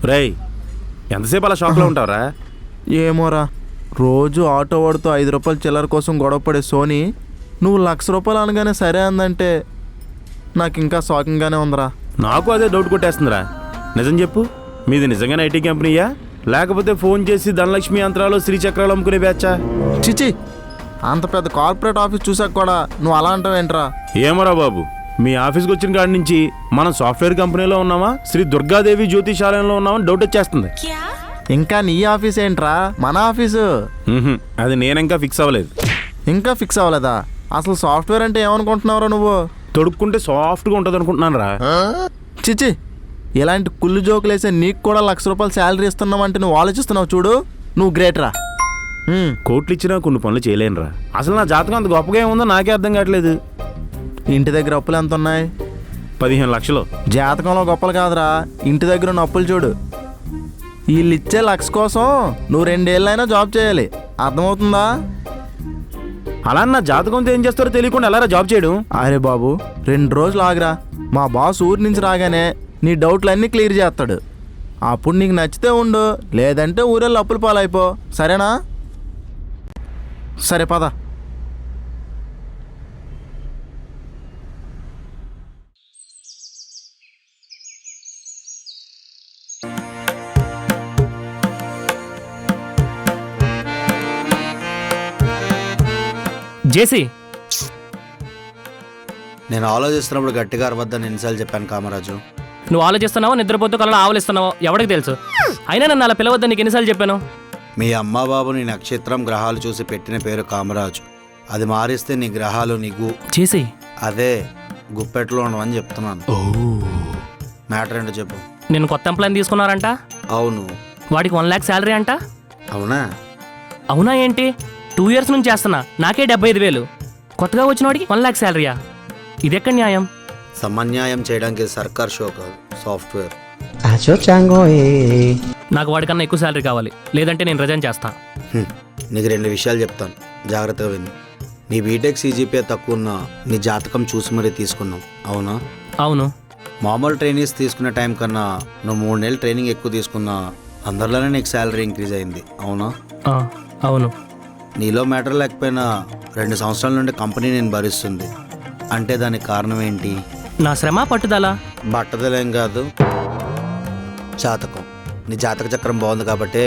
రేయ్, ఎంతసేపు అలా షాక్లో ఉంటావురా? ఏమోరా, రోజు ఆటో వాడితో 5 రూపాయల చిల్లర కోసం గొడవపడే సోనీ నువ్వు 1,00,000 రూపాయలు అనగానే సరే అందంటే నాకు ఇంకా షాకింగ్గానే ఉందిరా. నాకు అదే డౌట్ కొట్టేస్తుందిరా. నిజం చెప్పు, మీది నిజంగానే ఐటీ కంపెనీయా లేకపోతే ఫోన్ చేసి ధనలక్ష్మి యంత్రాలు శ్రీచక్రాలు అమ్ముకునే బ్యాచా? చిచి, అంత పెద్ద కార్పొరేట్ ఆఫీస్ చూసాక కూడా నువ్వు అలా అంటావేంట్రా? ఏమోరా బాబు, మీ ఆఫీస్కి వచ్చిన కాడి నుంచి మనం సాఫ్ట్వేర్ కంపెనీలో ఉన్నామా శ్రీ దుర్గాదేవి జ్యోతిషాలయంలో ఉన్నామని డౌట్ వచ్చేస్తుంది. ఇంకా నీ ఆఫీస్ ఏంట్రా, మన ఆఫీసు. అది నేను ఇంకా ఫిక్స్ అవ్వలేదు. ఇంకా ఫిక్స్ అవ్వలేదా? అసలు సాఫ్ట్వేర్ అంటే ఏమనుకుంటున్నావురా నువ్వు? తొడుక్కుంటే సాఫ్ట్గా ఉంటుంది అనుకుంటున్నాను రా. చిచి, ఇలాంటి కుళ్ళు జోకులు వేసే నీకు కూడా 1,00,000 రూపాయలు శాలరీ ఇస్తున్నావంటే నువ్వు ఆలోచిస్తున్నావు చూడు, నువ్వు గ్రేట్ రా. కోట్లు ఇచ్చినా కొన్ని పనులు చేయలేనురా. అసలు నా జాతకం అంత గొప్పగా ఏముందో నాకే అర్థం కావట్లేదు. ఇంటి దగ్గర అప్పులు ఎంత ఉన్నాయి? 15 లక్షలు. జాతకంలో గొప్పలు కాదురా, ఇంటి దగ్గర ఉన్న అప్పులు చూడు. వీళ్ళు ఇచ్చే 1,00,000 కోసం నువ్వు 2 ఏళ్ళైనా జాబ్ చేయాలి, అర్థమవుతుందా? అలా నా జాతకంతో ఏం చేస్తారో తెలియకుండా ఎలా జాబ్ చేయడం? అరే బాబు, 2 రోజులు ఆగరా. మా బాస్ ఊరి నుంచి రాగానే నీ డౌట్లన్నీ క్లియర్ చేస్తాడు. అప్పుడు నీకు నచ్చితే ఉండు, లేదంటే ఊరెళ్ళి అప్పుల పాలైపో, సరేనా? సరే పద. జేసీ, నేను ఆలోచిస్తున్నప్పుడు గట్టిగా అరవద్దని ఎన్నిసార్లు చెప్పాను కామరాజు? నువ్వు ఆలోచిస్తున్నావో నిద్రపోతూ కళ్ళలో ఆవలిస్తున్నావో ఎవరికి తెలుసు? అయినా నన్ను అలా పిలవద్దని నీకు ఎన్నిసార్లు చెప్పాను? మీ అమ్మ బాబు నీ నక్షత్రం గ్రహాలు చూసి పెట్టిన పేరు కామరాజు. అది మారిస్తే నీ గ్రహాలు నీకు జేసీ అదే గుప్పెట్లో ఉండవని చెప్తున్నాను. మ్యాటర్ ఏంటో చెప్పు. నేను కొత్త ఎంప్లాయ్ తీసుకున్నారంట. అవును. వాడికి 1 lakh శాలరీ అంట. అవునా? అవునా ఏంటి? 2 years నుంచి చేస్తున్నా, నాకే 75,000. కొత్తగా వచ్చిన వాడికి 1 lakh శాలరీయా? ఇదెక్కడ న్యాయం? సమన్యాయం చేయడానికి సర్కార్ షో కాదు, సాఫ్ట్వేర్. నాకు వాడికన్నా ఎక్కువ శాలరీ కావాలి, లేదంటే నేను రిజైన్ చేస్తా. నీకు 2 విషయాలు చెప్తాను, జాగ్రత్తగా విను. నీ బీటెక్ సీజీపీఏ తక్కువ ఉన్నా నీ జాతకం చూసి మరీ తీసుకున్నావు, అవునా? అవును. మామూలు ట్రైనీస్ తీసుకునే టైం కన్నా నువ్వు 3 నెలలు ట్రైనింగ్ ఎక్కువ తీసుకున్నా అందరిలోనే నీకు శాలరీ ఇంక్రీజ్ అయింది, అవునా? అవును. నీలో మ్యాటర్ లేకపోయినా 2 సంవత్సరాల నుండి కంపెనీ నేను భరిస్తుంది అంటే దానికి కారణం ఏంటి? నా శ్రమ, పట్టుదల. బట్టదలేం కాదు, జాతకం. నీ జాతక చక్రం బాగుంది కాబట్టి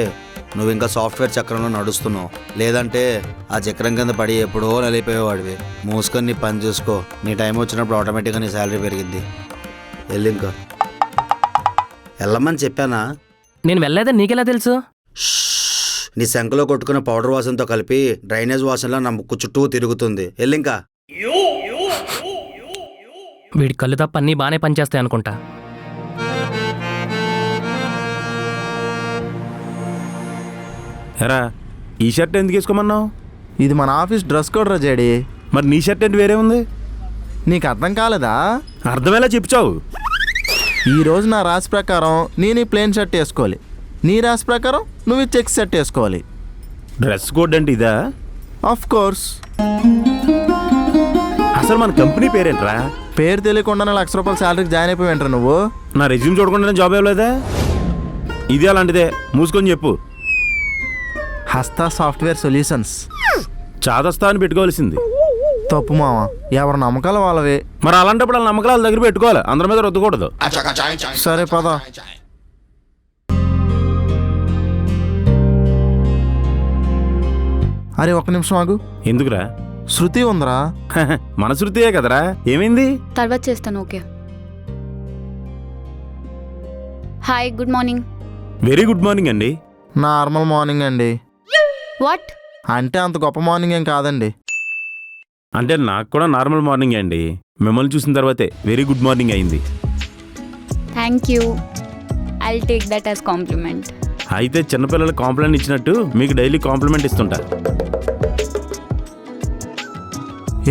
నువ్వు ఇంకా సాఫ్ట్వేర్ చక్రంలో నడుస్తున్నావు. లేదంటే ఆ చక్రం కింద పడి ఎప్పుడో నలిపోయేవాడివి. మూసుకొని నీ పని చూసుకో, నీ టైం వచ్చినప్పుడు ఆటోమేటిక్గా నీ శాలరీ పెరిగిద్ది. వెళ్ళి ఇంకా వెళ్ళమని చెప్పానా? నేను వెళ్ళలేదని నీకెలా తెలుసు? నీ శంఖలో కొట్టుకున్న పౌడర్ వాసనతో కలిపి డ్రైనేజ్ వాసనలో నా ముక్కు చుట్టూ తిరుగుతుంది. వెళ్ళింకా. వీడి కళ్ళు తప్ప అన్నీ బాగానే పనిచేస్తాయి అనుకుంటా. ఎరా, ఈ షర్ట్ ఎందుకు వేసుకోమన్నావు? ఇది మన ఆఫీస్ డ్రెస్ కోడ్ రా జేడి. మరి నీ షర్ట్ ఏంటి వేరే ఉంది? నీకు అర్థం కాలేదా? అర్థమేలా చెప్చావు? ఈరోజు నా రాశి ప్రకారం నేను ఈ ప్లెయిన్ షర్ట్ వేసుకోవాలి, నీ రాశి ప్రకారం నువ్వు చెక్ షర్ట్ వేసుకోవాలి. డ్రెస్ కోడ్ అంటే ఇదా? Of course. అసలు మన కంపెనీ పేరేంట్రా? పేరు తెలియకుండానే 1,00,000 రూపాయల శాలరీకి జాయిన్ అయిపోయింట్రా నువ్వు. నా రెజ్యూమ్ చూడకుండానే జాబ్ ఇవ్వలేదా? ఇది అలాంటిదే, మూసుకొని చెప్పు. Hasta software solutions. చాదస్తా అని పెట్టుకోవాల్సింది. తప్పు మామ, ఎవరి నమ్మకాలు వాళ్ళవి. మరి అలాంటప్పుడు వాళ్ళ నమ్మకాలు వాళ్ళ దగ్గర పెట్టుకోవాలి, అందరి మీద రుద్దకూడదు. సరే పద. అరే, 1 నిమిషం ఆగు. ఎందుకురా? శృతి ఉందిరా. మన శృతియే కదరా, ఏమైంది? తర్వాత చేస్తాను. Okay. Hi, good morning. Very good morning అండి. నార్మల్ మార్నింగ్ అండి. వాట్? అంటే అంత గొప్ప మార్నింగ్ ఏం కాదండి. అంటే నాకు కూడా నార్మల్ మార్నింగ్ అండి. మిమ్మల్ని చూసిన తర్వాతే వెరీ గుడ్ మార్నింగ్ అయింది. Thank you. I will take that as compliment. అయితే చిన్నపిల్లలు కాంప్లిమెంట్ ఇచ్చినట్టు మీకు డైలీ కాంప్లిమెంట్ ఇస్తుంటా.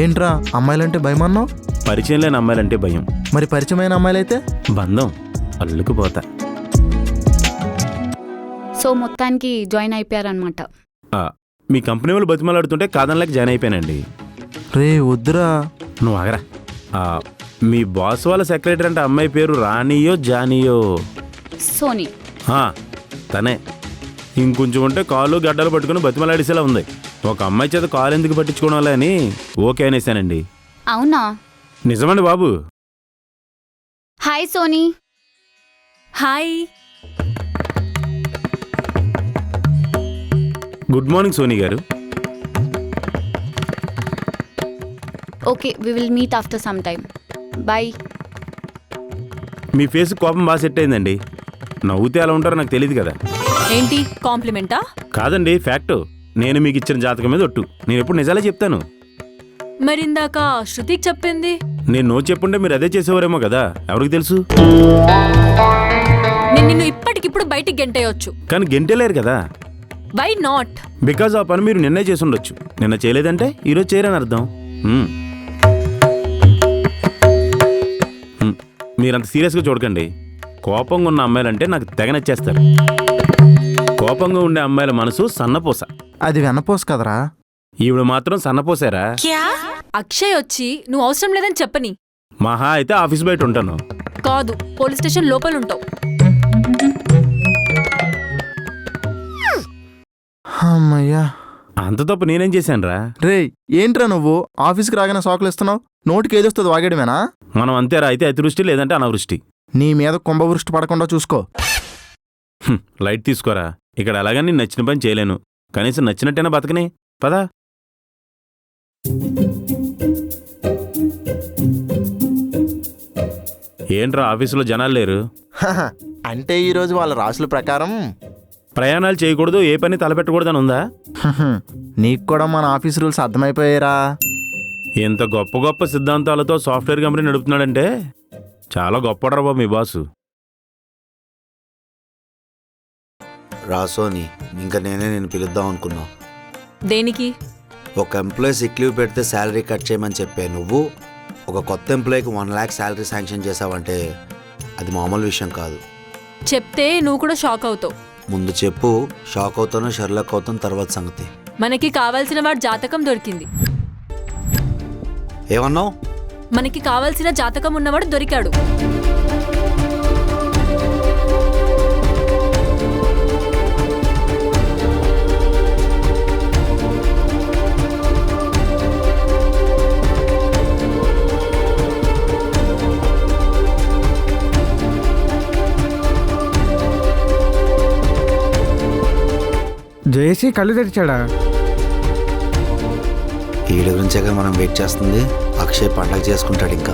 ఏంట్రా, అమ్మాయిలంటే భయం అన్నావు? పరిచయం లేని అమ్మాయిలంటే భయం. మరి పరిచయమైన అమ్మాయిలైతే బంధం అల్లుకుపోతా. సో మొత్తానికి జాయిన్ అయిపోయారనమాట. మీ కంపెనీ వాళ్ళు బతిమలాడుతుంటే కాదనలేక జాయిన్ అయిపోయానండి. రే వద్దురా. నువ్వు ఆగరా. మీ బాస్ వాళ్ళ సెక్రటరీ అంటే అమ్మాయి పేరు రాణియో జానియో? సోనీ. తనే ఇంకొంచెం ఉంటే కాళ్ళు గడ్డలు పట్టుకుని బతిమలాడేసేలా ఉంది. ఒక అమ్మాయి చేత కాలు ఎందుకు పట్టించుకోవడం అని ఓకే అనేసానండి. అవునా? నిజమండి బాబు. Hi Soni. Hi. Good morning Soni garu. Okay, we will meet after some time. Bye. మీ ఫేస్ కోపం బాగా సెట్ అయిందండి. నవ్వుతే అలా ఉంటారో నాకు తెలియదు కదా. ఏంటి కాంప్లిమెంటా? కాదండి, ఫ్యాక్ట్. నేను మీకు ఇచ్చిన జాతకం మీద ఒట్టు. నేను ఎప్పుడు నిజాలే చెప్తాను. మరిందాక శృతికి చెప్పింది. నేను నో చెప్పుంటే మీరు అదే చేసేవారేమో కదా, ఎవరికి తెలుసు. నేను నిన్ను ఇప్పటికిప్పుడు బయటికి గెంటేయొచ్చు. కానీ గెంటలేరు కదా. Why not? బికాజ్ ఆ పని మీరు నిన్నే చేసి ఉండొచ్చు. నిన్న చేయలేదంటే ఈరోజు చేయరని అర్థం. మీరంత సీరియస్గా చూడకండి. కోపంగా ఉన్న అమ్మాయిలంటే నాకు తెగ నచ్చేస్తారు. కోపంగా ఉండే అమ్మాయిల మనసు సన్నపోస. అది వెనపోసు కదరా. ఈవిడ మాత్రం సన్నపోసారా. అక్షయ్ వచ్చి నువ్వు అవసరం లేదని చెప్పని. మహా అయితే ఆఫీస్ బయట ఉంటాను. కాదు, పోలీస్ స్టేషన్ లోపల ఉంటావు. అమ్మయ్యా, అంత తప్పు నేనేం చేశానురా. రేయ్ ఏంట్రా నువ్వు ఆఫీస్కి రాగానే సాకులు ఇస్తున్నావు? నోటికి ఏదొస్తుంది వాగేయడమేనా? మనం అంతేరా, అయితే అతివృష్టి లేదంటే అనావృష్టి. నీ మీద కుంభవృష్టి పడకుండా చూసుకో. లైట్ తీసుకోరా. ఇక్కడ అలాగని నేను నచ్చిన పని చేయలేను. కనీసం నచ్చినట్టేనా బతకని. పదా. ఏంట్రా ఆఫీసులో జనాలు లేరు? అంటే ఈరోజు వాళ్ళ రాసుల ప్రకారం ప్రయాణాలు చేయకూడదు, ఏ పని తలపెట్టకూడదని ఉందా? నీకు కూడా మన ఆఫీస్ రూల్స్ అర్థమైపోయారా? ఇంత గొప్ప గొప్ప సిద్ధాంతాలతో సాఫ్ట్వేర్ కంపెనీ నడుపుతున్నాడంటే చాలా గొప్పడరా బాబు మీ బాసు. రాసోని ఇంకా నేనే నేను పిలుద్దాం అనుకున్నా. దేనికి? ఒక ఎంప్లాయీ సిక్ లీవ్ పెడితే శాలరీ కట్ చేయమని చెప్పే నువ్వు ఒక కొత్త ఎంప్లాయీకి 1 lakh శాలరీ శాంక్షన్ చేసావంటే అది మామూలు విషయం కాదు. చెప్తే నువ్వు కూడా షాక్ అవుతావు. ముందు చెప్పు, షాక్ అవుతానో షర్లక్ అవుతాను తర్వాత సంగతి. మనకి కావాల్సిన వాడు జాతకం దొరికింది. ఏమన్నావు? మనకి కావాల్సిన జాతకం ఉన్నవాడు దొరికాడు. జేసీ కళ్ళు తెరిచాడా? వీడి గురించేగా మనం వెయిట్ చేస్తుంది. అక్షయ్ పండగ చేసుకుంటాడు ఇంకా.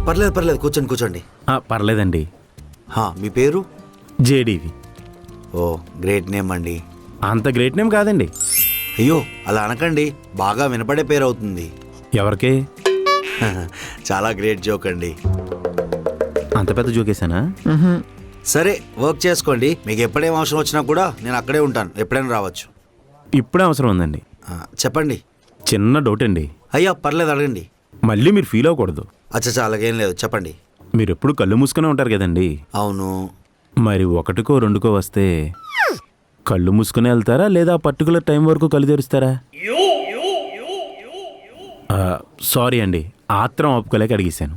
పర్లేదు పర్లేదు, కూర్చోండి కూర్చోండి. పర్లేదండి. మీ పేరు? జేడీవి. ఓ గ్రేట్ నేమ్ అండి. అంత గ్రేట్ నేమ్ కాదండి. అయ్యో అలా అనకండి, బాగా వినపడే పేరు అవుతుంది. ఎవరికి? చాలా గ్రేట్ జోక్ అండి. అంత పెద్ద జోకేశానా? సరే వర్క్ చేసుకోండి. మీకు ఎప్పుడేం అవసరం వచ్చినా కూడా నేను అక్కడే ఉంటాను, ఎప్పుడైనా రావచ్చు. ఇప్పుడే అవసరం ఉందండి. చెప్పండి. చిన్న డౌట్ అండి. అయ్యా పర్లేదు అడగండి. మళ్ళీ మీరు ఫీల్ అవ్వకూడదు. అచ్చా అలాగేం లేదు, చెప్పండి. మీరు ఎప్పుడు కళ్ళు మూసుకునే ఉంటారు కదండి. అవును. మరి 1కో 2కో వస్తే కళ్ళు మూసుకునే వెళ్తారా లేదా పర్టికులర్ టైం వరకు కళ్ళు తెరుస్తారా? సారీ అండి, ఆత్రం ఆపుకోలేక అడిగేశాను.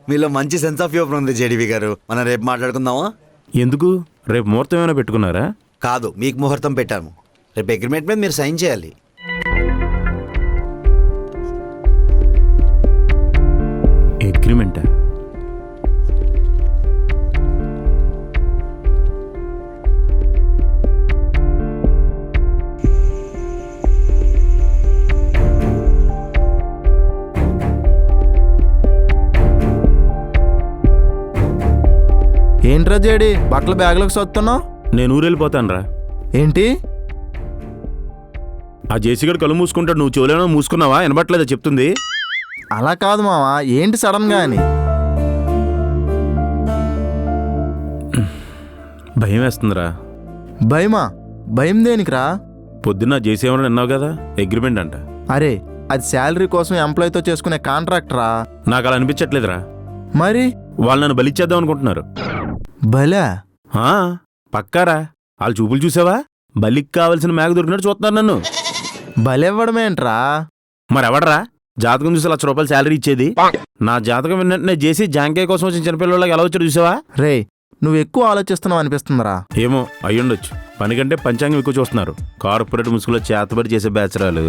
మీలో మంచి సెన్స్ ఆఫ్ హ్యూమర్ ఉంది జేడీవి గారు. మనం రేపు మాట్లాడుకుందామా? ఎందుకు? రేపు ముహూర్తం ఏమైనా పెట్టుకున్నారా? కాదు, మీకు ముహూర్తం పెట్టాము. రేపు అగ్రిమెంట్ మీద మీరు సైన్ చేయాలి. అగ్రిమెంటా? ఏంట్రా జేడి బట్టలు బ్యాగ్లోకి సొత్తున్నావు? నేను ఊరెళ్ళిపోతాను రా. ఏంటి? ఆ జేసీగడు కళ్ళు మూసుకుంటాడు, నువ్వు చెవులేనో మూసుకున్నావా? వినబట్లేదా చెప్తుంది? అలా కాదు మావా, ఏంటి సడన్గా అని? భయం వేస్తుందిరా. భయమా? భయం దేనికిరా? పొద్దున్న జేసీ ఏమన్నా విన్నావు కదా, అగ్రిమెంట్ అంట. అరే అది శాలరీ కోసం ఎంప్లాయీతో చేసుకునే కాంట్రాక్టరా. నాకు అలా అనిపించట్లేదురా. మరి వాళ్ళు నన్ను బలిచ్చేద్దాం అనుకుంటున్నారు. భలే పక్కారా. వాళ్ళు చూపులు చూసావా? బలికి కావలసిన మేక దొరికినట్టు చూస్తున్నారు నన్ను. బలివ్వడమేంట్రా? మరెవడరా? జాతకం చూసి ₹1,00,000 శాలరీ ఇచ్చేది. నా జాతకం విన్నట్టు చేసి జాంకాయ కోసం వచ్చిన చిన్నపిల్లలకి ఎలా వచ్చాడు చూసావా? రే నువ్వు ఎక్కువ ఆలోచిస్తున్నావు అనిపిస్తుందిరా. ఏమో అయ్యుండొచ్చు. పని కంటే పంచాంగం ఎక్కువ చూస్తున్నారు. కార్పొరేట్ ముసుగులో చేతబడి చేసే బ్యాచరాలు.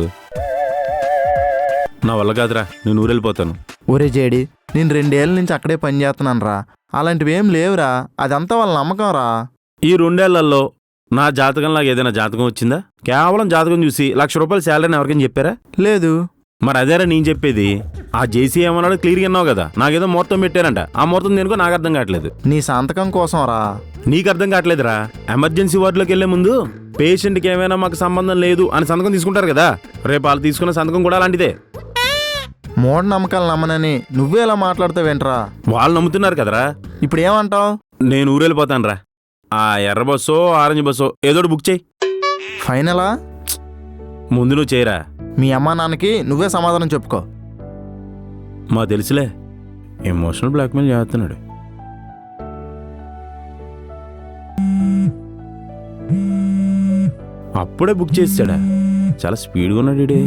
నా వల్ల కాదురా, నేను ఊరెళ్ళిపోతాను. ఒరే జేడి, నేను 2 ఏళ్ళ నుంచి అక్కడే పని చేస్తున్నాను రా. అలాంటివి ఏం లేవురా, అదంతా వాళ్ళ నమ్మకం రా. ఈ 2 ఏళ్లలో నా జాతకంలాగా ఏదైనా జాతకం వచ్చిందా? కేవలం జాతకం చూసి ₹1,00,000 శాలరీని ఎవరికైనా చెప్పారా? లేదు. మరి అదేరా నేను చెప్పేది. ఆ జేసీ ఏమన్నాడు క్లియర్గా అన్నావు కదా, నాకేదో ముహూర్తం పెట్టారంట. ఆ ముహూర్తం దేనికో నాకు అర్థం కావట్లేదు. నీ సంతకం కోసం రా. నీకు అర్థం కావట్లేదురా. ఎమర్జెన్సీ వార్డులోకి వెళ్లే ముందు పేషెంట్కి ఏమైనా మాకు సంబంధం లేదు అని సంతకం తీసుకుంటారు కదా, రేపు వాళ్ళు తీసుకున్న సంతకం కూడా అలాంటిదే. మూఢనమ్మకాలు నమ్మనని నువ్వే ఇలా మాట్లాడతావేంట్రా? వాళ్ళు నమ్ముతున్నారు కదరా. ఇప్పుడు ఏమంటావు? నేను ఊరెళ్ళిపోతాను రా. ఆ ఎర్ర బస్సో ఆరెంజ్ బస్సో ఏదోటి బుక్ చేయి. ఫైనలా? ముందు నువ్వు చేయరా. మీ అమ్మా నాన్నకి నువ్వే సమాధానం చెప్పుకో. మా తెలుసులే, ఎమోషనల్ బ్లాక్మెయిల్ చేస్తున్నాడు. అప్పుడే బుక్ చేసాడా? చాలా స్పీడ్గా ఉన్నాడు ఈడే.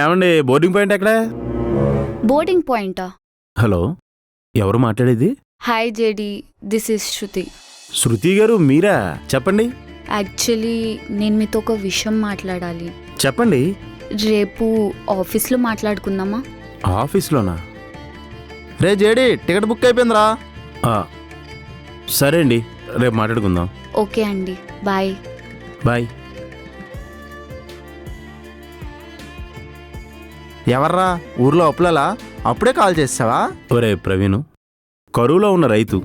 ఏమండి, బోర్డింగ్ పాయింట్ ఎక్కడ? బోర్డింగ్ పాయింటా? హలో, ఎవరు మాట్లాడేది? హాయ్ జేడి, దిస్ ఇస్ శృతి. శృతి గారు మీరా? చెప్పండి. యాక్చువల్లీ నేను మీతో ఒక విషయం మాట్లాడాలి. చెప్పండి. రేపు ఆఫీస్లో మాట్లాడుకుందామా? ఆఫీస్లోనా? రే జేడి, టికెట్ బుక్ అయిపోయిందిరా. సరే అండి, రేపు మాట్లాడుకుందాం. ఓకే అండి, బాయ్. బాయ్. ఎవర్రా? ఊర్లో అప్పులలా? అప్పుడే కాల్ చేసావా? ఒరే ప్రవీణు, కరువులో ఉన్న రైతు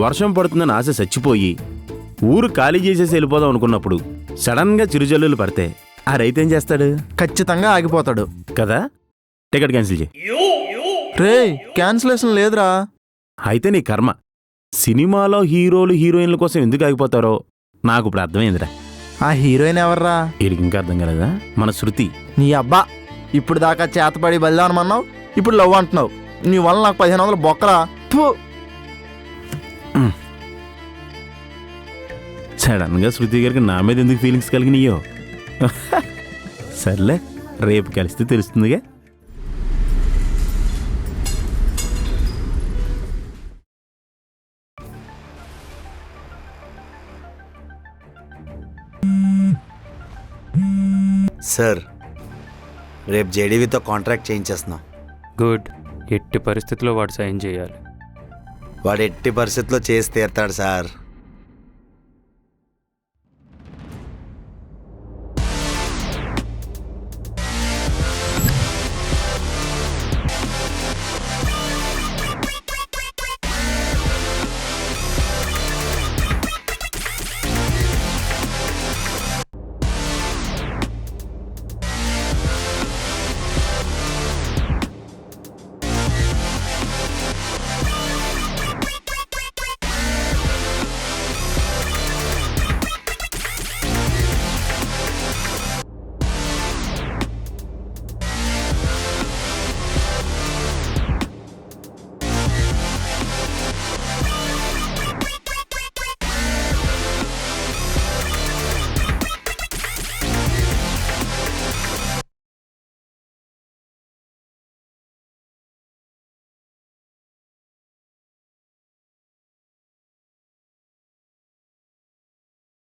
వర్షం పడుతుందని ఆశ చచ్చిపోయి ఊరు ఖాళీ చేసేసి వెళ్ళిపోదాం అనుకున్నప్పుడు సడన్గా చిరుజల్లులు పడితే ఆ రైతు ఏం చేస్తాడు? ఖచ్చితంగా ఆగిపోతాడు కదా. టికెట్ క్యాన్సిల్ చేయి. రే క్యాన్సిలేషన్ లేదురా. అయితే నీ కర్మ. సినిమాలో హీరోలు హీరోయిన్ల కోసం ఎందుకు ఆగిపోతారో నాకు ఇప్పుడు అర్థమైందిరా. ఆ హీరోయిన్ ఎవర్రా? వీడికి ఇంకా అర్థం కాలేదా? మన శృతి. నీ అబ్బా, ఇప్పుడు దాకా చేతపడి బలిదానమన్నావు, ఇప్పుడు లవ్ అంటున్నావు. నీ వల్ల నాకు 1500 బొక్కరా. సడన్గా శృతి గారికి నా మీద ఎందుకు ఫీలింగ్స్ కలిగినాయో. సర్లే, రేపు కలిస్తే తెలుస్తుందిగా. సార్, రేపు జేడీవీతో కాంట్రాక్ట్ చేయించేస్తున్నాం. గుడ్. ఎట్టి పరిస్థితిలో వాడు సైన్ చేయాలి. వాడు ఎట్టి పరిస్థితుల్లో చేసి తీరుతాడు సార్.